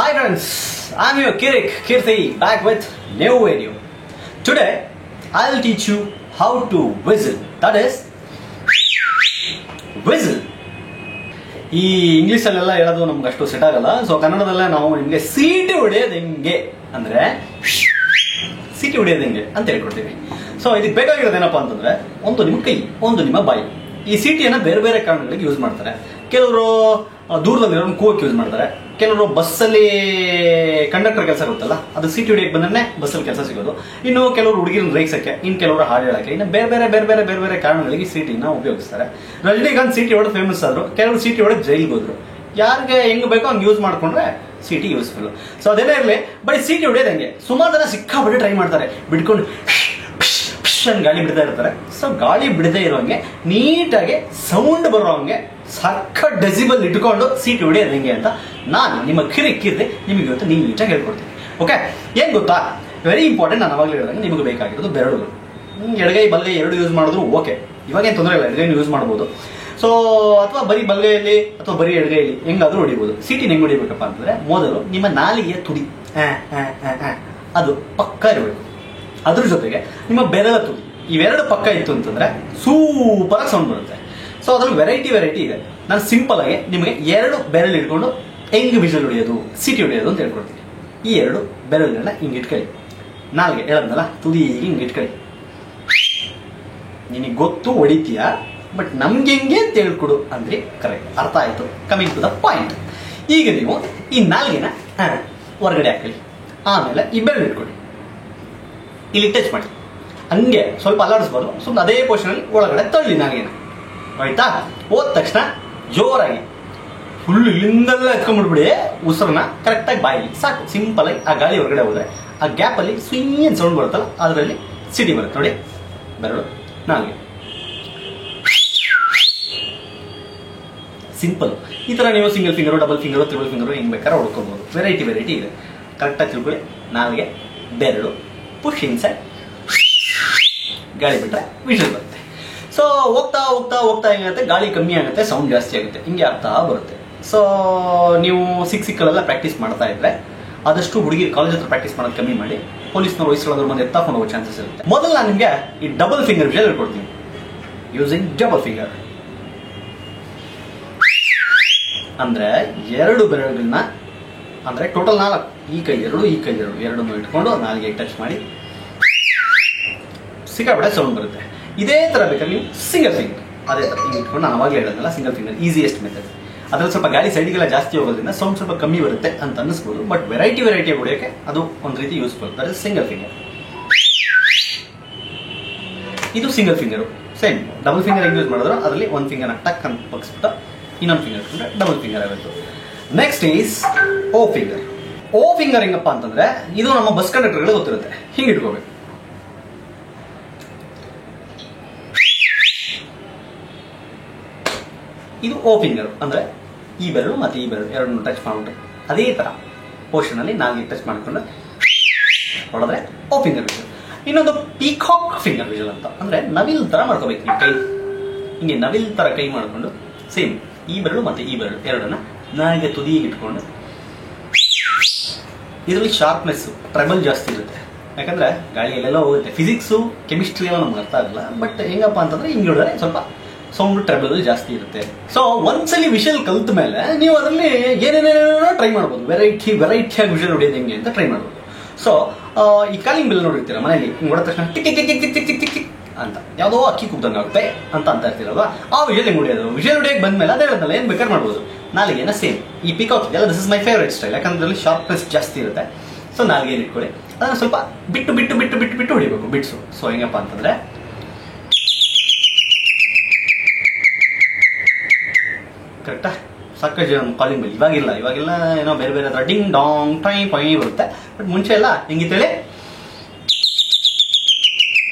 Hi friends, I'm your Kirti back with new video. Today I'll teach you how to whistle. That is whistle. ಈ English ಅಲ್ಲೆಲ್ಲ ಹೇಳೋದು ನಮ್ಗೆ ಅಷ್ಟು set ಆಗಲ್ಲ. So ಕನ್ನಡದಲ್ಲೇ ನಾವು ನಿಮಗೆ ಸೀಟಿ ಹೊಡೆಯೋದು ಹೆಂಗೆ ಅಂದ್ರೆ ಸೀಟಿ ಹೊಡೆಯೋದು ಹೆಂಗೆ ಅಂತ ಹೇಳ್ಕೊಡ್ತೀವಿ. ಸೊ ಇದಕ್ಕೆ ಬೇಕಾಗಿರೋದೇನಪ್ಪ ಅಂತಂದ್ರೆ ಒಂದು ನಿಮ್ಮ ಕೈ, ಒಂದು ನಿಮ್ಮ ಬಾಯಿ. ಈ ಸೀಟಿಯನ್ನ ಬೇರೆ ಬೇರೆ ಕಾರಣಗಳಿಗೆ ಯೂಸ್ ಮಾಡ್ತಾರೆ. ಕೆಲವರು ದೂರದಲ್ಲಿರೋ ಕೂಗಕ್ಕೆ ಯೂಸ್ ಮಾಡ್ತಾರೆ. ಕೆಲವರು ಬಸ್ಸಲ್ಲಿ ಕಂಡಕ್ಟರ್ ಕೆಲಸ ಇರುತ್ತಲ್ಲ, ಅದು ಸೀಟಿ ಹೊಡಿಯಕ್ಕೆ ಬಂದ್ರೆ ಬಸ್ಸಲ್ಲಿ ಕೆಲಸ ಸಿಗೋದು. ಇನ್ನು ಕೆಲವರು ಹುಡುಗಿರನ್ನ ರೇಗಿಸಕ್ಕೆ, ಇನ್ನು ಕೆಲವರು ಹಾಡು ಹೇಳಕ್ಕೆ, ಇನ್ನು ಬೇರೆ ಬೇರೆ ಕಾರಣಗಳಿಗೆ ಸೀಟಿನ ಉಪಯೋಗಿಸ್ತಾರೆ. ರಜನಿಕಾಂತ್ ಸೀಟಿ ಹೊಡೆದು ಫೇಮಸ್ ಆದ್ರು, ಕೆಲವರು ಸೀಟಿ ಹೊಡೆದು ಜೈಲ್ಗೆ ಹೋದ್ರು. ಯಾರಿಗೆ ಹೆಂಗ್ ಬೇಕೋ ಹಂಗೆ ಯೂಸ್ ಮಾಡ್ಕೊಂಡ್ರೆ ಸೀಟಿ ಯೂಸ್ಫುಲ್. ಸೊ ಅದೇನೇ ಇರಲಿ, ಬರೀ ಸೀಟಿ ಹೊಡೆಯೋದು ಹೆಂಗೆ ಸುಮಾರು ಜನ ಸಿಕ್ಕಾಪಟ್ಟೆ ಟ್ರೈ ಮಾಡ್ತಾರೆ. ಬಿಡ್ಕೊಂಡು ಗಾಳಿ ಬಿಡದೇ ಇರ್ತಾರೆ. ಸೊ ಗಾಳಿ ಬಿಡದೇ ಇರೋಂಗೆ ನೀಟಾಗಿ ಸೌಂಡ್ ಬರೋಂಗೆ ಸಖತ್ ಡೆಸಿಬಲ್ ಇಟ್ಕೊಂಡು ಸೀಟ್ ಹೊಡೆಯೋದು ಹೆಂಗೆ ಅಂತ ನಾನು ನಿಮ್ಮ ಕಿರಿಕಿರ್ದೆ ನಿಮಗೆ ಇವತ್ತು ನೀಟಾಗಿ ಹೇಳ್ಕೊಡ್ತೀನಿ. ಓಕೆ, ಏನ್ ಗೊತ್ತಾ, ವೆರಿ ಇಂಪಾರ್ಟೆಂಟ್. ನಾನು ಅವಾಗಲೇ ಹೇಳಿದಾಗ ನಿಮಗೆ ಬೇಕಾಗಿರೋದು ಬೆರಳುಗಳು. ಎಡಗೈ ಬಲಗೈ ಎರಡು ಯೂಸ್ ಮಾಡಿದ್ರು ಓಕೆ, ಇವಾಗೇನು ತೊಂದರೆ ಇಲ್ಲ, ಎಡಗೈನು ಯೂಸ್ ಮಾಡ್ಬೋದು. ಸೊ ಅಥವಾ ಬರೀ ಬಲಗೈಯಲ್ಲಿ ಅಥವಾ ಬರೀ ಎಡಗೈಯಲ್ಲಿ ಹೆಂಗಾದ್ರೂ ಹೊಡಿಬೋದು. ಸೀಟಿನ ಹೆಂಗ್ ಹೊಡಿಬೇಕಪ್ಪ ಅಂತಂದ್ರೆ, ಮೊದಲು ನಿಮ್ಮ ನಾಲಿಗೆಯ ತುದಿ ಅದು ಪಕ್ಕ ಇರಬೇಕು. ಅದ್ರ ಜೊತೆಗೆ ನಿಮ್ಮ ಬೆರಳ ತುದಿ ಇವೆರಡು ಪಕ್ಕ ಇತ್ತು ಅಂತಂದ್ರೆ ಸೂಪರ್ ಆಗಿ ಸೌಂಡ್ ಬರುತ್ತೆ. ಸೊ ಅದ್ರಲ್ಲಿ ವೆರೈಟಿ ಇದೆ. ನಾನು ಸಿಂಪಲ್ ಆಗಿ ನಿಮಗೆ ಎರಡು ಬೆರಳು ಇಟ್ಕೊಂಡು ಹೆಂಗ್ ವಿಷಲ್ ಹೊಡೆಯೋದು, ಸೀಟಿ ಹೊಡೆಯೋದು ಅಂತ ಹೇಳ್ಕೊಡ್ತೀನಿ. ಈ ಎರಡು ಬೆರಳುಗಳನ್ನ ಹಿಂಗೆ ಇಟ್ಕೊಳ್ಳಿ. ನಾಲ್ಗೆ ಹೇಳದ್ನಲ್ಲ, ತುದಿ ಹಿಂಗೆ ಇಟ್ಕೊಳ್ಳಿ. ನಿನಗೆ ಗೊತ್ತು ಹೊಡಿತೀಯಾ, ಬಟ್ ನಮ್ಗೆ ಹೆಂಗೆ ಅಂತ ಹೇಳ್ಕೊಡು ಅಂದ್ರೆ ಕರೆಕ್ಟ್, ಅರ್ಥ ಆಯ್ತು. Coming to the point. ಈಗ ನೀವು ಈ ನಾಲ್ಗೆನ ಹೊರಗಡೆ ಹಾಕೊಳ್ಳಿ. ಆಮೇಲೆ ಈ ಬೆರಳು ಇಟ್ಕೊಳ್ಳಿ, ಇಲ್ಲಿ ಟಚ್ ಮಾಡಿ, ಹಂಗೆ ಸ್ವಲ್ಪ ಅಲ್ಲಾಡಿಸ್ಬಾರ್ದು. ಸುಮ್ಮನೆ ಅದೇ ಪೊಸಿಷನಲ್ಲಿ ಒಳಗಡೆ ತಳ್ಳಿ ನಾಲ್ಗೆನ. ಆಯ್ತಾ? ಹೋದ ತಕ್ಷಣ ಜೋರಾಗಿ ಫುಲ್ ಇಲ್ಲಿಂದೆಲ್ಲ ಎತ್ಕೊಂಡ್ಬಿಡ್ಬಿಡಿ. ಉಸಿರನ್ನ ಕರೆಕ್ಟಾಗಿ ಬಾಯಿಲಿ ಸಾಕು. ಸಿಂಪಲ್ ಆಗಿ ಆ ಗಾಳಿ ಹೊರಗಡೆ ಹೋದ್ರೆ ಆ ಗ್ಯಾಪ್ ಅಲ್ಲಿ ಸ್ವಿಂಗ್ ಸೌಂಡ್ ಬರುತ್ತಲ್ಲ, ಅದರಲ್ಲಿ ಸಿಟಿ ಬರುತ್ತೆ ನೋಡಿ. ಬೆರಳು ನಾಲ್ಗೆ ಸಿಂಪಲ್. ಈ ತರ ನೀವು single finger, double finger, triple finger ಹೆಂಗ್ ಬೇಕಾದ್ರೆ ಹೊಡ್ಕೋಬಹುದು. ವೆರೈಟಿ ಇದೆ. ಕರೆಕ್ಟಾಗಿ ತಿಳ್ಕೊಳ್ಳಿ. ನಾಲ್ಗೆ, ಬೆರಳು, ಪುಷ್ ಇನ್ಸೈಡ್, ಗಾಳಿ ಬಿಟ್ರೆ ವಿಷಲ್ ಬರುತ್ತೆ. ಸೊ ಹೋಗ್ತಾ ಏನಾಗುತ್ತೆ, ಗಾಳಿ ಕಮ್ಮಿ ಆಗುತ್ತೆ, ಸೌಂಡ್ ಜಾಸ್ತಿ ಆಗುತ್ತೆ, ಹಿಂಗೆ ಅರ್ಥ ಬರುತ್ತೆ. ಸೊ ನೀವು ಸಿಕ್ಕಲ್ಲೆಲ್ಲ ಪ್ರಾಕ್ಟೀಸ್ ಮಾಡ್ತಾ ಇದ್ರೆ ಆದಷ್ಟು ಹುಡುಗಿರು ಕಾಲೇಜ್ ಹತ್ರ ಪ್ರಾಕ್ಟೀಸ್ ಮಾಡೋದು ಕಮ್ಮಿ ಮಾಡಿ. ಪೊಲೀಸ್ನವ್ರು ವಯಸ್ಸುಗಳಾದ್ರೂ ಬಂದು ಎತ್ತಾಕೊಂಡು ಹೋಗೋ ಚಾನ್ಸಸ್ ಇರುತ್ತೆ. ಮೊದಲು ನಾನು ನಿಮಗೆ ಈ ಡಬಲ್ ಫಿಂಗರ್ ವಿಷಯ ಹೇಳ್ಕೊಡ್ತೀನಿ. ಯೂಸಿಂಗ್ ಡಬಲ್ ಫಿಂಗರ್ ಅಂದ್ರೆ ಎರಡು ಬೆರಳುಗಳನ್ನ, ಅಂದ್ರೆ ಟೋಟಲ್ 4, ಈ ಕೈ ಎರಡು ಎರಡನ್ನು ಇಟ್ಕೊಂಡು ನಾಲ್ಗೆ ಟಚ್ ಮಾಡಿ ಸಿಕ್ಕಾಪಟ್ಟೆ ಸೌಂಡ್ ಬರುತ್ತೆ. ಇದೇ ತರ ಬೇಕಾದ್ರೆ ನೀವು ಸಿಂಗಲ್ ಫಿಂಗರ್ ಅದೇ ತರ ಹಿಂಗೆ ಇಟ್ಕೊಂಡು, ನಾನು ಅವಾಗಲೇ ಹೇಳೋದಲ್ಲ, ಸಿಂಗಲ್ ಫಿಂಗರ್ ಈಸಿಯೆಸ್ಟ್ ಮೆಥಡ್. ಅದ್ರಲ್ಲಿ ಸ್ವಲ್ಪ ಗಾಳಿ ಸೈಡ್ಗೆಲ್ಲ ಜಾಸ್ತಿ ಹೋಗೋದ್ರಿಂದ ಸೌಂಡ್ ಸ್ವಲ್ಪ ಕಮ್ಮಿ ಬರುತ್ತೆ ಅಂತ ಅನ್ನಿಸ್ಬೋದು. ಬಟ್ ವೆರೈಟಿ ಹೊಡೆಯೋಕೆ ಅದು ಒಂದು ರೀತಿ useful. That is single finger. ಇದು single finger. Same double finger ಹೆಂಗ್ ಯೂಸ್ ಮಾಡಿದ್ರು ಅದರಲ್ಲಿ ಒಂದು ಫಿಂಗರ್ನ ಟಕ್ ಅಂತ ಬಗ್ಸ್ಬಿಟ್ಟು ಇನ್ನೊಂದು ಫಿಂಗರ್ ಇಟ್ಕೊಂಡ್ರೆ ಡಬಲ್ ಫಿಂಗರ್ ಆಗುತ್ತೆ. Next is O finger. O finger ಹೆಂಗಪ್ಪ ಅಂತಂದ್ರೆ, ಇದು ನಮ್ಮ ಬಸ್ ಕಂಡಕ್ಟರ್ಗಳು ಗೊತ್ತಿರುತ್ತೆ. ಹಿಂಗೆ ಇಟ್ಕೋಬೇಕು. ಇದು ಓ ಫಿಂಗರ್ ಅಂದ್ರೆ ಈ ಬೆರಳು ಮತ್ತೆ ಈ ಬೆರಳು ಎರಡನ್ನು ಟಚ್ ಮಾಡ್ಬಿಟ್ಟು ಅದೇ ತರ ಪೋರ್ಷನ್ ಅಲ್ಲಿ ನಾಲ್ಗೆ ಟಚ್ ಮಾಡ್ಕೊಂಡು ಹೊಡೆದ್ರೆ ಓ ಫಿಂಗರ್ ವಿಷಲ್. ಇನ್ನೊಂದು ಪೀಕಾಕ್ ಫಿಂಗರ್ ವಿಷಲ್ ಅಂತ ಅಂದ್ರೆ ನವಿಲ್ ತರ ಮಾಡ್ಕೋಬೇಕು. ನೀವು ಕೈ ಹಿಂಗೆ ನವಿಲ್ ತರ ಕೈ ಮಾಡ್ಕೊಂಡು ಸೇಮ್ ಈ ಬೆರಳು ಮತ್ತೆ ಈ ಬೆರಳು ಎರಡನ್ನ ನಾಲ್ಗೆ ತುದಿಗೆ ಇಟ್ಕೊಂಡು, ಇದರಲ್ಲಿ ಶಾರ್ಪ್ನೆಸ್ ಟ್ರಬಲ್ ಜಾಸ್ತಿ ಇರುತ್ತೆ. ಯಾಕಂದ್ರೆ ಗಾಳಿ ಎಲ್ಲೆಲ್ಲ ಹೋಗುತ್ತೆ. ಫಿಸಿಕ್ಸು ಕೆಮಿಸ್ಟ್ರಿ ಎಲ್ಲ ನಮ್ಗೆ ಅರ್ಥ ಆಗಲ್ಲ. ಬಟ್ ಹೆಂಗಪ್ಪ ಅಂತಂದ್ರೆ ಹಿಂಗೆ ಹಿಡಿದ್ರೆ ಸ್ವಲ್ಪ ಸೌಂಡ್ ಟ್ರಬಲ್ ಜಾಸ್ತಿ ಇರುತ್ತೆ. ಸೊ ಒಂದ್ಸಲಿ ವಿಷಲ್ ಕಲ್ತ ಮೇಲೆ ನೀವು ಅದರಲ್ಲಿ ಏನೇನೇನೋ ಟ್ರೈ ಮಾಡ್ಬೋದು. ವೆರೈಟಿಯಾಗಿ ವಿಷಲ್ ಹೊಡೆಯೋದು ಹೆಂಗೆ ಅಂತ ಟ್ರೈ ಮಾಡ್ಬೋದು. ಸೊ ಈ ಕಾಲಿಂಗ್ ಬೆಲ್ ನೋಡಿರ್ತೀರ ಮನೇಲಿ, ಹಿಂಗೆ ಹೊಡೆದ ತಕ್ಷಣ tick tick tick tick tick tick tick ಅಂತ ಯಾವುದೋ ಅಕ್ಕಿ ಕುಗ್ದಂಗೆ ಆಗುತ್ತೆ ಅಂತ ಇರ್ತೀರಲ್ವಾ, ಆ ವಿಷಲ್ ಹೆಂಗೆ ಹೊಡೆಯೋದು. ವಿಷಲ್ ಹೊಡೆಯೋಕೆ ಬಂದ್ಮೇಲೆ ಅದೇ ಹೇಳ್ತಲ್ಲ, ಏನ್ ಬೇಕಾದ್ರೆ ಮಾಡ್ಬೋದು. ನಾಲಿಗೆನ ಸೇಮ್ ಈ ಪಿಕಾಕ್ ಇದೆಯಲ್ಲ, this is my favourite style. ಯಾಕಂದ್ರೆ ಶಾರ್ಪ್ನೆಸ್ ಜಾಸ್ತಿ ಇರುತ್ತೆ. ಸೊ ನಾಲಿಗೆ ಇಟ್ಕೊಳ್ಳಿ, ಅದನ್ನ ಸ್ವಲ್ಪ ಬಿಟ್ಟು ಹೊಡಿಬೇಕು, ಬಿಟ್ಸು. ಸೊ ಹೆಂಗಪ್ಪ ಅಂತಂದ್ರೆ ಕರೆಕ್ಟಾ ಸಾಕಷ್ಟು ಕಾಲಿಂಗ್ ಬೆಲ್. ಇವಾಗೆಲ್ಲ ಏನೋ ಬೇರೆ ಹತ್ರ ಡಿಂಗ್ ಡಾಂಗ್ ಟೈ ಪೈ ಬರುತ್ತೆ. ಬಟ್ ಮುಂಚೆ ಎಲ್ಲ ಹೆಂಗಿತ್ತೇಳಿ,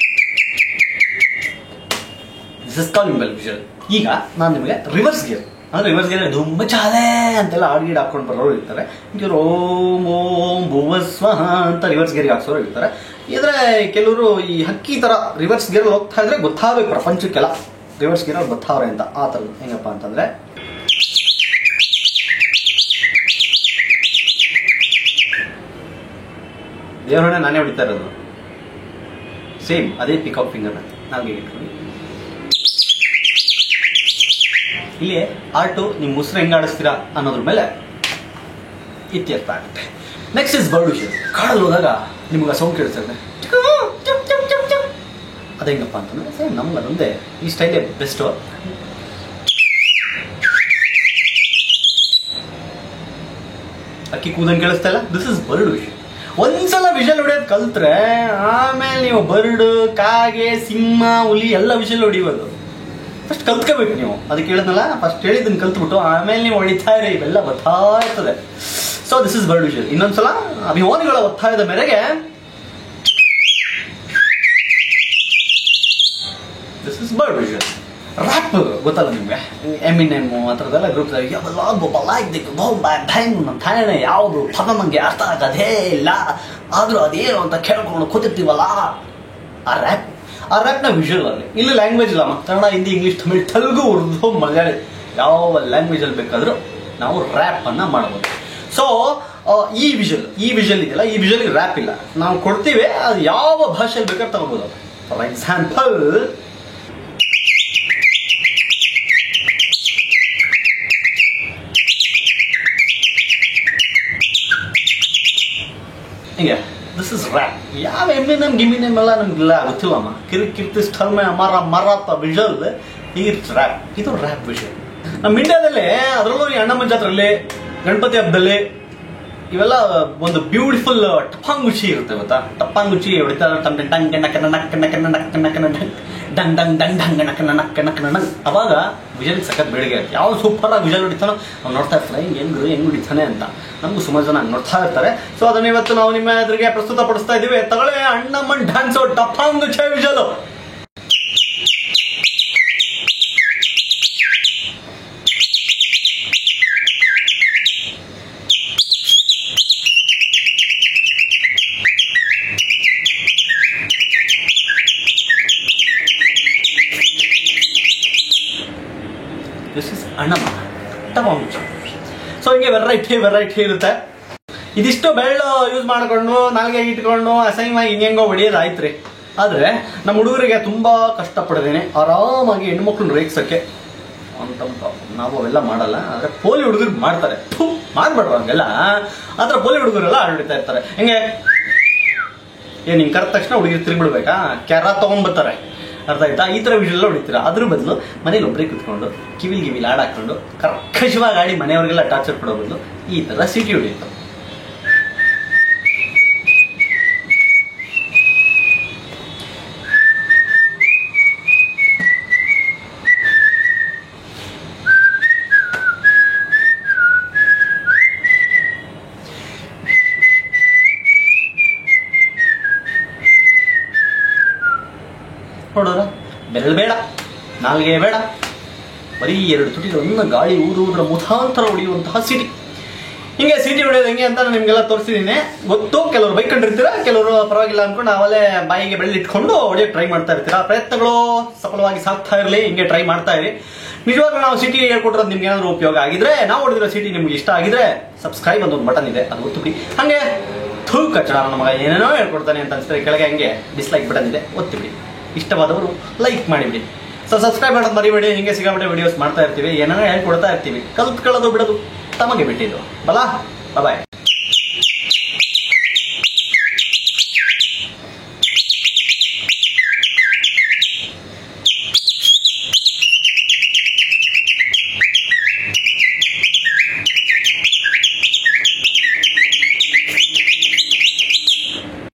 this is calling bell whistle. ಈಗ ನಾನು ನಿಮಗೆ ರಿವರ್ಸ್ ಗೇರ್ ಅಂದ್ರೆ ರಿವರ್ಸ್ ಗೇರ್ ಧುಮ್ಮ ಚಾಲೆ ಅಂತೆಲ್ಲ ಹಾಡ್ಗೀಡ್ ಹಾಕೊಂಡು ಬರೋರು ಇರ್ತಾರೆ. ಓಂ ಓಂ ಭುವಸ್ವಹ ಅಂತ ರಿವರ್ಸ್ ಗೇರ್ಗೆ ಹಾಕ್ಸೋರು ಇರ್ತಾರೆ. ಇದ್ರೆ ಕೆಲವರು ಈ ಹಕ್ಕಿ ತರ ರಿವರ್ಸ್ ಗೇರ್ ಹೋಗ್ತಾ ಇದ್ರೆ ಗೊತ್ತಾಗಬೇಕು ಪ್ರಪಂಚಕ್ಕೆಲ್ಲ ರಿವರ್ಸ್ ಗೇರ್ ಗೊತ್ತಾವ್ರೆ ಅಂತ. ಆ ಥರದ್ದು ಹೆಂಗಪ್ಪ ಅಂತಂದ್ರೆ ದೇವರನ್ನ ನಾನೇ ಹೊಡಿತಾ ಇರೋದು. ಸೇಮ್ ಅದೇ ಪಿಕಾಕ್ ಫಿಂಗರ್ನ ನಾಲ್ಗೆ ಇಟ್ಕೊಂಡು ಇಲ್ಲಿ ಆರ್ಟು ನಿಮ್ಮ ಉಸಿರು ಹೆಂಗೆ ಆಡಿಸ್ತೀರಾ ಅನ್ನೋದ್ರ ಮೇಲೆ ಇತ್ಯರ್ಥ ಆಗುತ್ತೆ. Next is bird vision. ಕಾಡಲ್ಲಿ ಹೋದಾಗ ನಿಮ್ಗೆ ಸೌಂಡ್ ಕೇಳಿಸ್ತದೆ. ಅದೇಂಗಪ್ಪ ಅಂತಂದ್ರೆ ಸೇಮ್ ನಮ್ಗೆ ಅದೊಂದೇ ಈ ಸ್ಟೈಲೇ ಬೆಸ್ಟು. ಅಕ್ಕಿ ಕೂದಂಗೆ ಕೇಳಿಸ್ತಾ ಇಲ್ಲ, ದಿಸ್ ಇಸ್ ಬರ್ಡ್ ವಿಷನ್. ಒಂದ್ಸಲ ವಿಷಲ್ ಹೊಡಿಯೋದು ಕಲ್ತ್ರೆ ಆಮೇಲೆ ನೀವು ಬರ್ಡ್, ಕಾಗೆ, ಸಿಂಹ, ಹುಲಿ ಎಲ್ಲ ವಿಷಲ್ ಹೊಡಿಬೋದು. ಫಸ್ಟ್ ಕಲ್ತ್ಕೋಬೇಕು ನೀವು. ಅದಕ್ಕೆ ಹೇಳಿದ್ನಲ್ಲ, ಫಸ್ಟ್ ಹೇಳಿದ್ದನ್ನು ಕಲ್ತ್ಬಿಟ್ಟು ಆಮೇಲೆ ನೀವು ಹೊಡಿತಾ ಇರಿ, ಇವೆಲ್ಲ ಬರ್ತಾ ಇರ್ತದೆ. So this is bird whistle. ಇನ್ನೊಂದ್ಸಲ ಅಭಿಮಾನಿಗಳ ಒತ್ತಾಯದ ಮೇರೆಗೆ this is bird whistle. Rap ಗೊತ್ತಲ್ಲ ನಿಮಗೆ, ಎಮಿನೆಮ್ ಆ ಥರದ್ದೆಲ್ಲ ಗ್ರೂಪ್ ಥಾಣೆ ಯಾವುದು ಪದ ನನಗೆ ಅರ್ಥ ಆಗದೇ ಇಲ್ಲ, ಆದರೂ ಅದೇನು ಅಂತ ಕೇಳ್ಕೊಂಡು ಕೂತಿರ್ತೀವಲ್ಲ, ಆ ರ್ಯಾಪ್ನ ವಿಷುವಲ್ ಅಲ್ಲಿ. ಇಲ್ಲಿ ಲ್ಯಾಂಗ್ವೇಜ್ ಇಲ್ಲ, ಕನ್ನಡ, ಹಿಂದಿ, ಇಂಗ್ಲೀಷ್, ತಮಿಳ್, ತೆಲುಗು, ಉರ್ದು, ಮಲಯಾಳಿ ಯಾವ ಲ್ಯಾಂಗ್ವೇಜಲ್ಲಿ ಬೇಕಾದರೂ ನಾವು ರ್ಯಾಪ್ ಅನ್ನ ಮಾಡಬಹುದು. ಸೊ ಈ ವಿಷಲ್ ಇದೆಯಲ್ಲ, ಈ ವಿಷಲ್ಗೆ ರ್ಯಾಪ್ ಇಲ್ಲ, ನಾವು ಕೊಡ್ತೀವಿ, ಅದು ಯಾವ ಭಾಷೆಯಲ್ಲಿ ಬೇಕಾದ್ರೆ ತಗೋಬಹುದು. ಫಾರ್ ಎಕ್ಸಾಂಪಲ್, ಹಿಂಗೆ ದಿಸ್ ಇಸ್ ರ್ಯಾಪ್. ಯಾವ ಎಮಿನೆಮ್ ಗಿಮಿನೆಮ್ ಎಲ್ಲ ನಮ್ಗೆಲ್ಲ ಗೊತ್ತಿಲ್ಲಮ್ಮ. ಕಿರ್ತಿ ಸ್ಥಲ್ಮೆ ಅಮರ ಮರಾತ ವಿಷಲ್ ಈಸ್ ರ್ಯಾಪ್. ಇದು ರ್ಯಾಪ್ ವಿಷಲ್. ನಮ್ಮ ಇಂಡಿಯಾದಲ್ಲಿ, ಅದರಲ್ಲೂ ಈ ಅಣ್ಣಮ್ಮ ಜಾತ್ರೆಯಲ್ಲಿ, ಗಣಪತಿ ಹಬ್ಬದಲ್ಲಿ ಇವೆಲ್ಲ ಒಂದು ಬ್ಯೂಟಿಫುಲ್ ಟಪಾಂಗುಚಿ ಇರುತ್ತೆ ಗೊತ್ತಾ. ಟಪಾಂಗುಚಿ ಹೊಡಿತಾ ಡಂಗ್ ಡಂಗ್ ಅವಾಗ ವಿಜಲ್ ಸಖತ್ ಬೇಡಿಗೆ ಆಯ್ತು. ಯಾವ ಸೂಪರ್ ಆಗಿ ವಿಜಲ್ ಹೊಡಿತಾನೋ ಅವ್ನು ನೋಡ್ತಾ ಇರ್ತಾರೆ, ಹೆಂಗ್ ಹೊಡಿತಾನೆ ಅಂತ. ನಮಗೂ ಸುಮಾರು ಜನ ನೋಡ್ತಾ ಇರ್ತಾರೆ. ಸೊ ಅದನ್ನ ಇವತ್ತು ನಾವು ನಿಮ್ಮ ಎದುರಿಗೆ ಪ್ರಸ್ತುತ ಪಡಿಸ್ತಾ ಇದೀವಿ. ತಗೊಳ್ಳಿ ಅಣ್ಣಮ್ಮನ್ ಡ್ಯಾನ್ಸ್ ಟಪಾಂಗುಚಿ ವಿಜಲ್. ದಿಸ್ ಇಸ್ ಅಣ್ಣಮ್ಮ ಟಪಾಂಗುಚಿ. ಸೊ ಹಿಂಗೆ ವೆರೈಟಿ ಇರುತ್ತೆ. ಇದಿಷ್ಟು ಬೆಳ್ಳು ಯೂಸ್ ಮಾಡ್ಕೊಂಡು ನಾಲ್ಗೆ ಇಟ್ಕೊಂಡು ಅಸೈನ್ಮಾಗಿ ಹಿಂಗೆಂಗೋ ಹೊಡಿಯೋದಾಯ್ತು ರೀ. ಆದರೆ ನಮ್ಮ ಹುಡುಗರಿಗೆ ತುಂಬ ಕಷ್ಟಪಡ್ದೇನೆ ಆರಾಮಾಗಿ ಹೆಣ್ಮಕ್ಳನ್ನ ರೇಗ್ಸೋಕ್ಕೆ ಅಂತ ನಾವು ಅವೆಲ್ಲ ಮಾಡಲ್ಲ. ಆದರೆ ಪೋಲಿ ಹುಡುಗರು ಮಾಡ್ತಾರೆ. ಮಾಡ್ಬೇಡ್ರು ಹಂಗೆಲ್ಲ. ಆ ಥರ ಪೋಲಿ ಹುಡುಗರೆಲ್ಲ ಆಡ್ಬಿಡ್ತಾ ಇರ್ತಾರೆ. ಹೆಂಗೆ ಹಿಂಗೆ ಕರೆದ ತಕ್ಷಣ ಹುಡುಗಿರು ತಿರುಗಿಬಿಡ್ಬೇಕಾ, ಕ್ಯಾರ ತೊಗೊಂಡ್ಬರ್ತಾರೆ. ಅರ್ಥ ಆಯ್ತಾ? ಈ ಥರ ವಿಷಯೆಲ್ಲ ಹೊಡಿತೀರಾ. ಅದ್ರ ಬದಲು ಮನೇಲಿ ಒಬ್ಬರೇ ಕುತ್ಕೊಂಡು ಕಿವಿಲ್ ಹಾಡಾಕೊಂಡು ಕರ್ಕಶವಾಗಿ ಆಡಿ ಮನೆಯವ್ರಿಗೆಲ್ಲ ಟಾರ್ಚರ್ ಕೊಡೋ ಬದಲು ಈ ಥರ ಸಿಟಿ ಹೊಡಿತು. ನೋಡೋರ, ಬೆರಳು ಬೇಡ, ನಾಲ್ಗೆ ಬೇಡ, ಬರೀ 2 ತುಟಿಗಳನ್ನು ಗಾಳಿ ಊದುವುದರ ಮುಖಾಂತರ ಹೊಡೆಯುವಂತಹ ಸಿಟಿ. ಹಿಂಗೆ ಸಿಟಿ ಹೊಡೆಯೋದು ಹೆಂಗೆ ಅಂತ ನಾನು ನಿಮಗೆಲ್ಲ ತೋರಿಸಿದ್ದೀನಿ. ಗೊತ್ತು, ಕೆಲವರು ಬೈಕೊಂಡಿರ್ತೀರ, ಕೆಲವರು ಪರವಾಗಿಲ್ಲ ಅಂದ್ಕೊಂಡು ನಾವಲ್ಲೇ ಬಾಯಿಗೆ ಬೆಳ್ಳಿಟ್ಕೊಂಡು ಹೊಡೆಯೋಕೆ ಟ್ರೈ ಮಾಡ್ತಾ ಇರ್ತೀರಾ. ಪ್ರಯತ್ನಗಳು ಸಫಲವಾಗಿ ಸಾಗ್ತಾ ಇರಲಿ, ಹಿಂಗೆ ಟ್ರೈ ಮಾಡ್ತಾ ಇರಿ. ನಿಜವಾಗ್ಲೂ ನಾವು ಸಿಟಿ ಹೇಳ್ಕೊಟ್ರೋದು ನಿಮ್ಗೆ ಏನಾದರೂ ಉಪಯೋಗ ಆಗಿದ್ರೆ, ನಾವು ಹೊಡೆದಿರೋ ಸಿಟಿ ನಿಮ್ಗೆ ಇಷ್ಟ ಆಗಿದ್ರೆ ಸಬ್ಸ್ಕ್ರೈಬ್ ಅಂತ ಒಂದು ಬಟನ್ ಇದೆ, ಅದು ಒತ್ತುಬಿಡಿ. ಹಾಗೆ ಕಚ್ಚಡ ನಮಗೆ ಏನೇನೋ ಹೇಳ್ಕೊಡ್ತಾನೆ ಅಂತ ಅನ್ಸಿದ್ರೆ ಕೆಳಗೆ ಹಂಗೆ ಡಿಸ್ಲೈಕ್ ಬಟನ್ ಇದೆ, ಒತ್ತಿಬಿಡಿ. ಇಷ್ಟವಾದವರು ಲೈಕ್ ಮಾಡಿಬಿಡಿ. ಸೊ ಸಬ್ಸ್ಕ್ರೈಬ್ ಮಾಡೋದು ಮರಿಬೇಡಿ. ಹಿಂಗೆ ಸಿಗಾಬಿಟ್ಟೆ ವಿಡಿಯೋಸ್ ಮಾಡ್ತಾ ಇರ್ತೀವಿ, ಏನೇನೋ ಹೇಳ್ಕೊಡ್ತಾ ಇರ್ತೀವಿ. ಕಲ್ತ್ಕೊಳ್ಳೋದು ಬಿಡೋದು ತಮಗೆ ಬಿಟ್ಟಿದ್ದು. ಬಾಯ್.